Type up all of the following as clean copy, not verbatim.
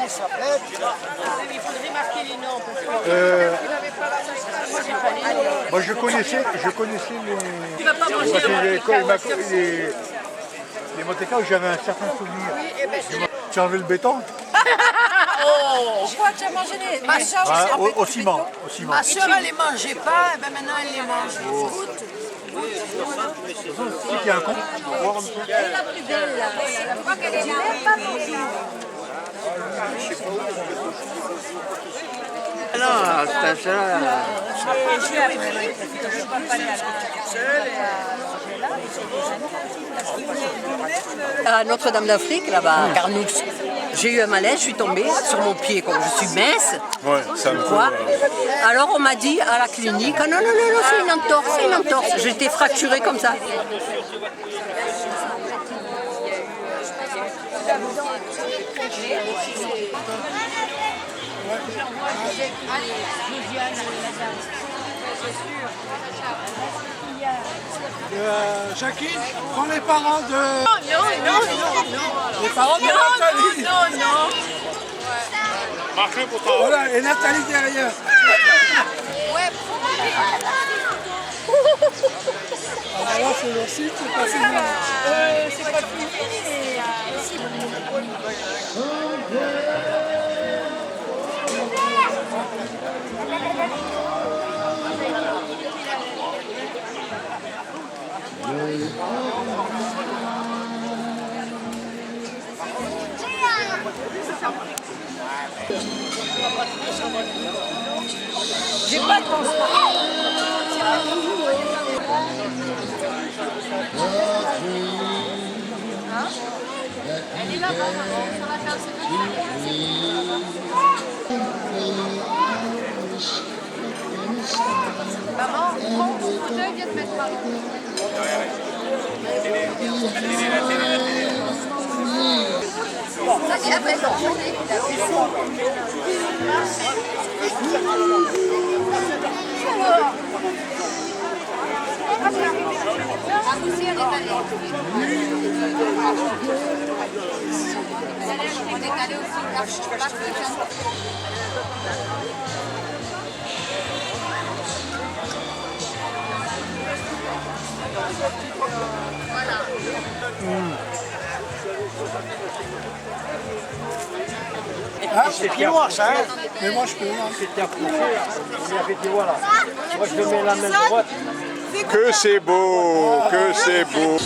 Il faudrait marquer les noms. Moi je connaissais Tu vas pas manger les Monte Carlo, j'avais un certain souvenir. Tu as enlevé le béton? Je crois que tu as mangé les machins Au ciment. Ma soeur, elle les mangeait pas, et ben maintenant elle les mange. Il y a un con. Elle est la plus belle là. Je crois qu'elle est là. Non, c'est ça. À Notre-Dame d'Afrique, là-bas, à Carnoux, j'ai eu un malaise, je suis tombée sur mon pied, comme je suis mince. Ouais, ça me Quoi. Alors on m'a dit à la clinique, ah non, c'est une entorse. J'étais fracturée comme ça. Jacqueline, prends les parents de... Non. Les parents de Nathalie. Non. Marchez pour toi. Voilà, et Nathalie derrière. Alors là, c'est le site, c'est pas fini. C'est pas fini, mais... J'ai pas de pansement. Elle est là-bas, ça va faire Maman, prends ton fauteuil, viens te mettre par là. Ça c'est après non. La poussière est allée. Elle est décalée aussi. C'est pied noir, ça, hein? Mais moi, je peux. C'était approché, on lui avait dit voilà. Moi je mets la main droite. Que c'est beau, que c'est beau.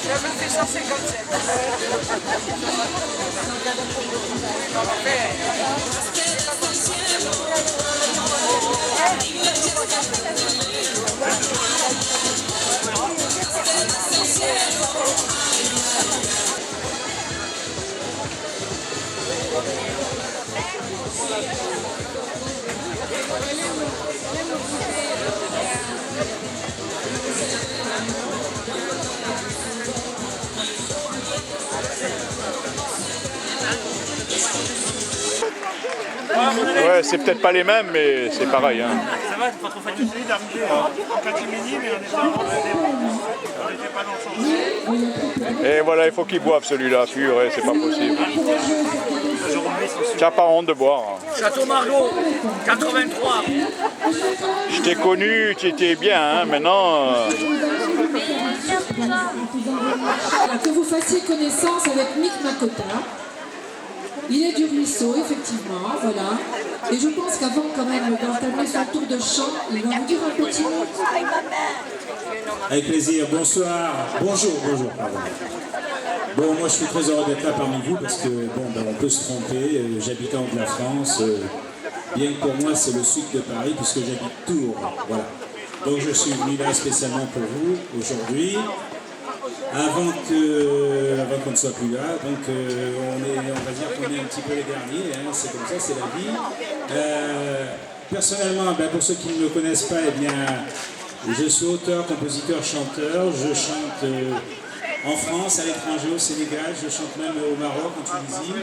J'avais fait 157. Ouais, c'est peut-être pas les mêmes, mais c'est pareil. Hein. Ça va, c'est pas trop fatigué d'arriver en catimini, mais on n'était pas dans le sens. Et voilà, il faut qu'ils boivent celui-là, purée, c'est pas possible. Tu n'as pas honte de boire. Château Margaux, 83. Je t'ai connu, tu étais bien, hein, maintenant... Que vous fassiez connaissance avec Mick Makota. Il est du ruisseau, effectivement, voilà. Et je pense qu'avant quand même d'entamer son tour de chant, il va vous dire un petit mot. Avec plaisir, bonsoir, bonjour, pardon. Bon, moi je suis très heureux d'être là parmi vous parce que, bon, ben, on peut se tromper, j'habite en de la France, bien que pour moi c'est le sud de Paris puisque j'habite Tours, voilà. Donc je suis venu là spécialement pour vous aujourd'hui. Avant qu'on ne soit plus là, donc on va dire qu'on est un petit peu les derniers, hein, c'est comme ça, c'est la vie. Personnellement, ben, pour ceux qui ne me connaissent pas, eh bien, je suis auteur, compositeur, chanteur, je chante en France, à l'étranger, au Sénégal, je chante même au Maroc, en Tunisie,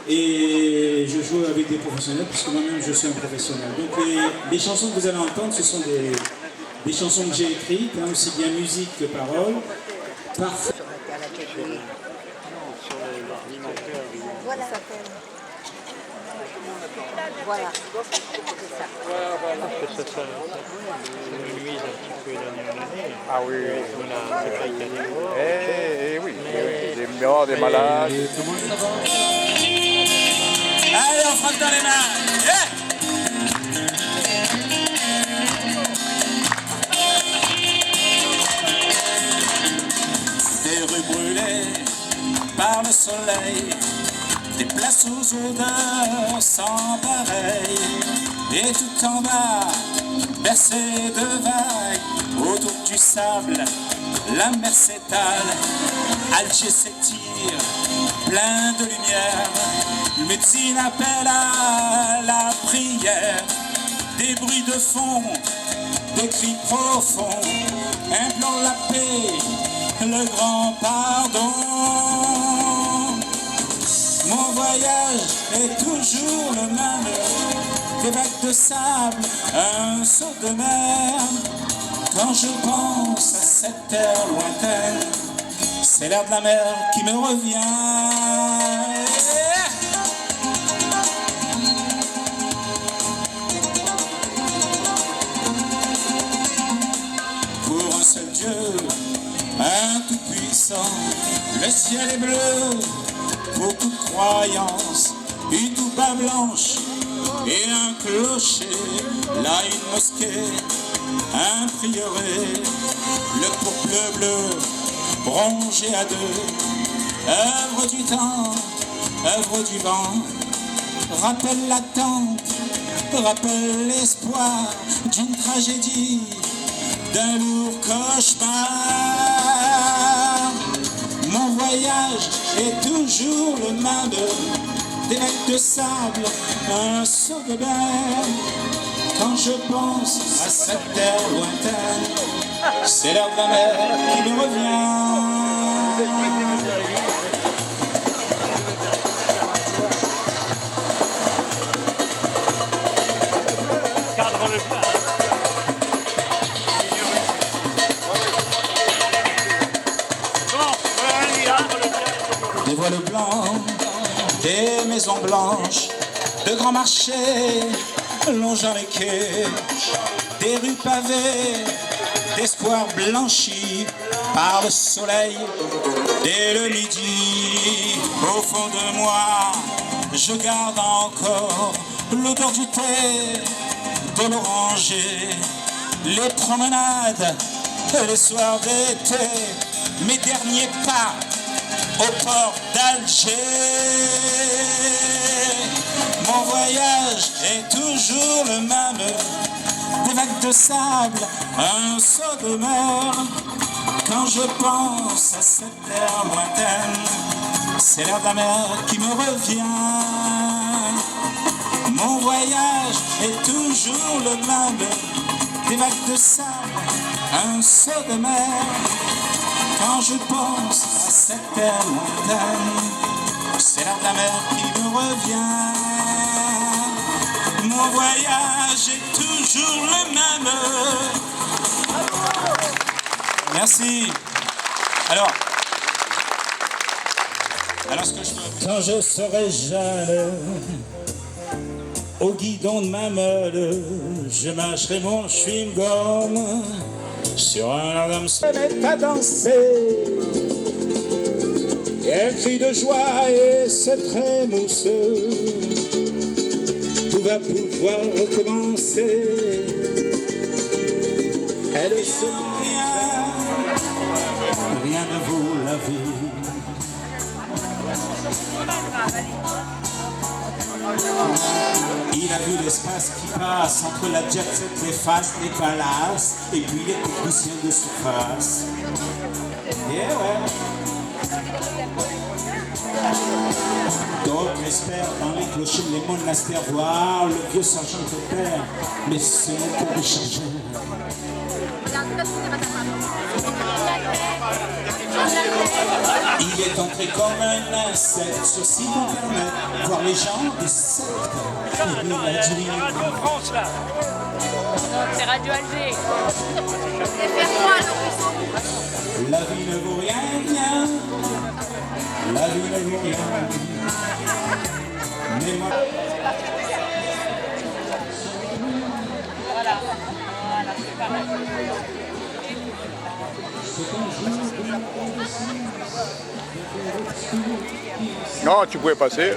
et je joue avec des professionnels, puisque moi-même je suis un professionnel. Donc les chansons que vous allez entendre, ce sont des chansons que j'ai écrites, hein, aussi bien musique que paroles. Parfois. Voilà. Ça nuise un petit peu l'année en année. Ah oui, on a c'est pas italien. Oui, des morts, des malades. Allez, on frappe dans les mains. Yeah. Des rues brûlées par le soleil, des places aux odeurs sans pareil, et tout en bas, bercé de vagues, autour du sable, la mer s'étale, Alger s'étire, plein de lumière, le médecine appelle à la prière, des bruits de fond, des cris profonds, implorent la paix, le grand pardon. Mon voyage est toujours le même, des vagues de sable, un saut de mer. Quand je pense à cette terre lointaine, c'est l'air de la mer qui me revient. Pour un seul Dieu, un tout-puissant, le ciel est bleu, pour toute croyance, une touba blanche et un clocher, là une mosquée, un prieuré, le pourple bleu, rongé à deux, œuvre du temps, œuvre du vent, rappelle l'attente, rappelle l'espoir d'une tragédie, d'un lourd cauchemar. Mon voyage est toujours le même, des vagues de sable, un saut de mer. Quand je pense à cette terre lointaine, c'est l'air de la mer qui me revient. Des voiles blancs, des maisons blanches, de grands marchés longeant les quais, des rues pavées, d'espoir blanchis par le soleil. Dès le midi, au fond de moi, je garde encore l'odeur du thé, de l'oranger, les promenades, les soirs d'été, mes derniers pas au port d'Alger. Mon voyage est toujours le même, des vagues de sable, un saut de mer. Quand je pense à cette terre lointaine, c'est l'air de la mer qui me revient. Mon voyage est toujours le même, des vagues de sable, un saut de mer. Quand je pense à cette terre lointaine, c'est l'air de la mer qui me revient. Mon voyage est toujours le même. Merci. Alors ce que je... Quand je serai jeune, au guidon de ma meule, je mâcherai mon chewing-gum sur un Adam se met à danser. Et un cri de joie et c'est très mousseux. Tout va pouvoir recommencer. Elle se rien ne vaut la vie. Il a vu l'espace qui passe entre la jet set, les faces, les palaces, et puis les techniciens de surface. Et ouais. D'autres espèrent dans les clochers, les monastères, voir le vieux sergent de terre, mais ce n'est que des chargeurs. Il est entré comme un insecte sur site internet, voir les gens des sectes. Et il a dit Radio France là. C'est Radio Alger. la vie ne vaut rien, rien. La lune est longue. Mais moi... Non, tu pouvais passer.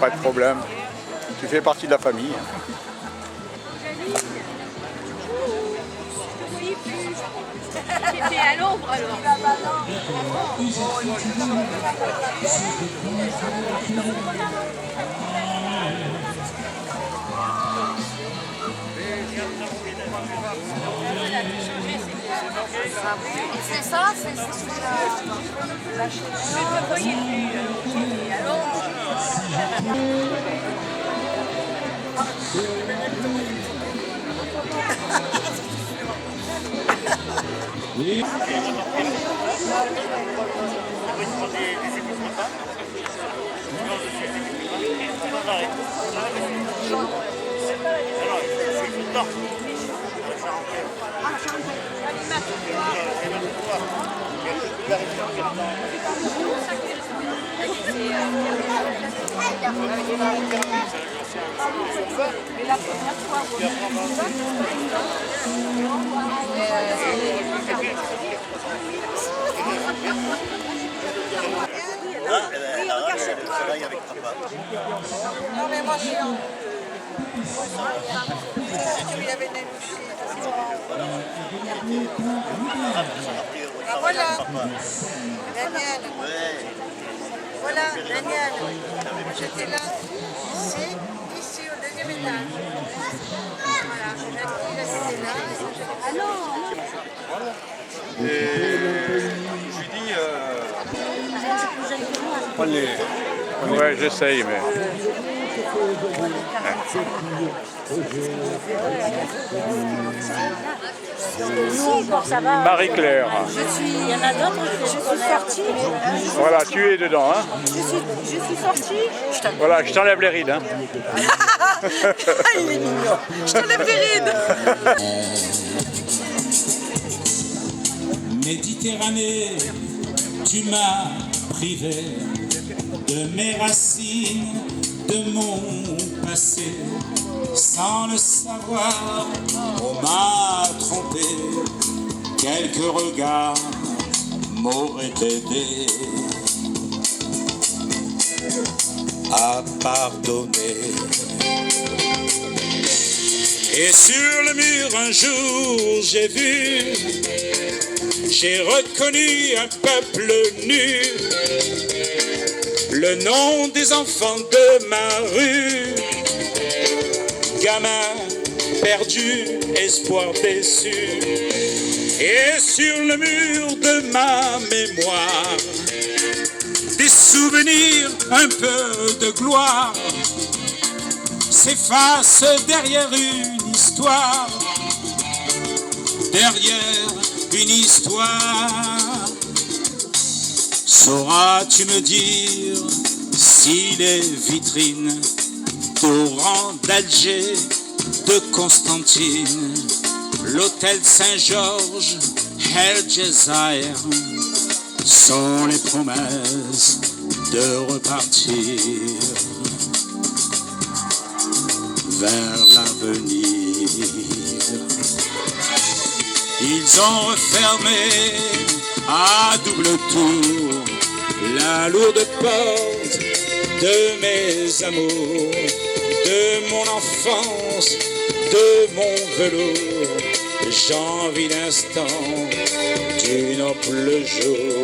Pas de problème. Tu fais partie de la famille. C'était à l'ombre alors. C'est ça, c'est celui-là. Je ne me voyais plus. À l'ombre. Oui. Non mais moi je suis en... Il avait des ah, voilà, Daniel. Voilà, Daniel. J'étais là, ici au deuxième étage. Voilà, il était là. Ah non. Et je lui dis... Ouais, j'essaye, mais... Marie-Claire. Il y en a d'autres, je suis sortie. Voilà, tu es dedans. Hein. Je suis sortie. Voilà, je t'enlève les rides. Hein. Il est mignon. Je t'enlève les rides. Méditerranée, tu m'as privé de mes racines, de mon passé. Sans le savoir, on m'a trompé. Quelques regards m'auraient aidé à pardonner. Et sur le mur un jour j'ai reconnu un peuple nu, le nom des enfants de ma rue, gamin perdu, espoir déçu. Et sur le mur de ma mémoire, des souvenirs, un peu de gloire, s'effacent derrière une histoire, derrière une histoire. Sauras-tu me dire si les vitrines d'Oran, d'Alger, de Constantine, l'hôtel Saint-Georges, El Jazair sont les promesses de repartir vers l'avenir? Ils ont refermé à double tour la lourde porte de mes amours, de mon enfance, de mon velours. J'envie l'instant du noble jour,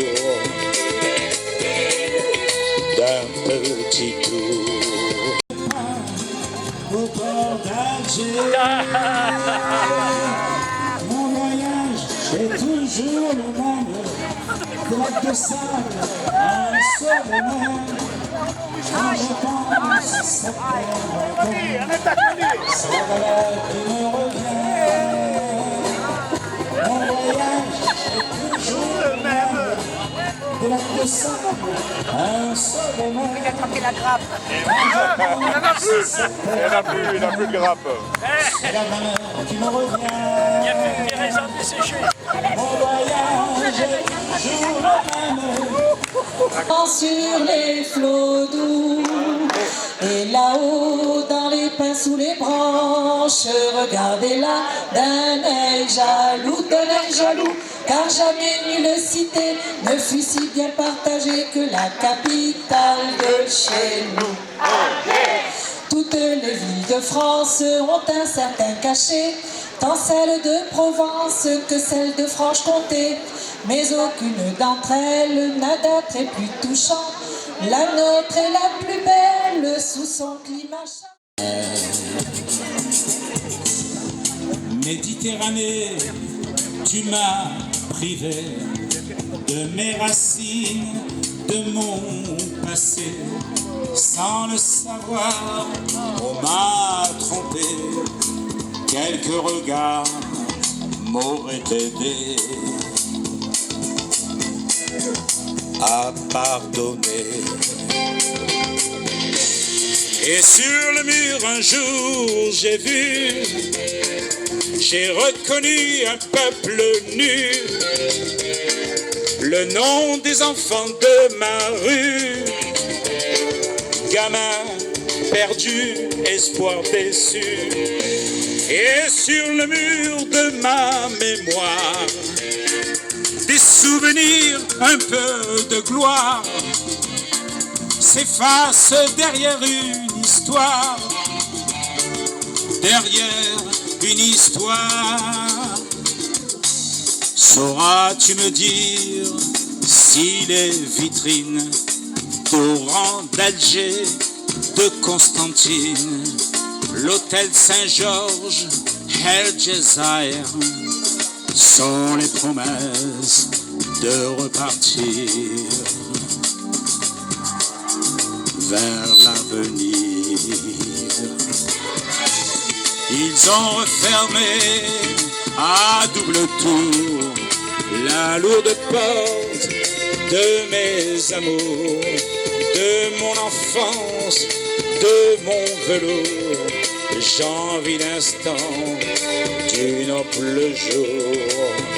d'un petit tour au port d'Alger. Mon voyage est toujours le même, bloc de sable, un seul même. Quand je pense cette terre, ça qui me revient. Mon voyage est toujours le même, bloc de sable, un seul même. Il a attrapé la grappe. Il n'a plus de grappe. C'est la mer qui me revient. Il n'y a plus que des raisins desséchés. Mon voyage est toujours le même, Sur les flots doux et là-haut dans les pins sous les branches, regardez-la d'un œil jaloux, car jamais nulle cité ne fut si bien partagée que la capitale de chez nous. Toutes les villes de France ont un certain cachet, tant celle de Provence que celle de Franche-Comté, mais aucune d'entre elles n'a d'attrait plus touchant. La nôtre est la plus belle sous son climat. Méditerranée, tu m'as privé de mes racines, de mon passé. Sans le savoir, on m'a trompé. Quelques regards m'auraient aidé à pardonner. Et sur le mur un jour j'ai reconnu un peuple nu, le nom des enfants de ma rue, gamin perdu, espoir déçu. Et sur le mur de ma mémoire, des souvenirs, un peu de gloire, s'effacent derrière une histoire, derrière une histoire. Sauras-tu me dire si les vitrines d'Oran, d'Alger, de Constantine, l'hôtel Saint-Georges, El Jazair, sont les promesses de repartir vers l'avenir? Ils ont refermé à double tour la lourde porte de mes amours, de mon enfance, de mon velours. J'envie l'instant du noble jour.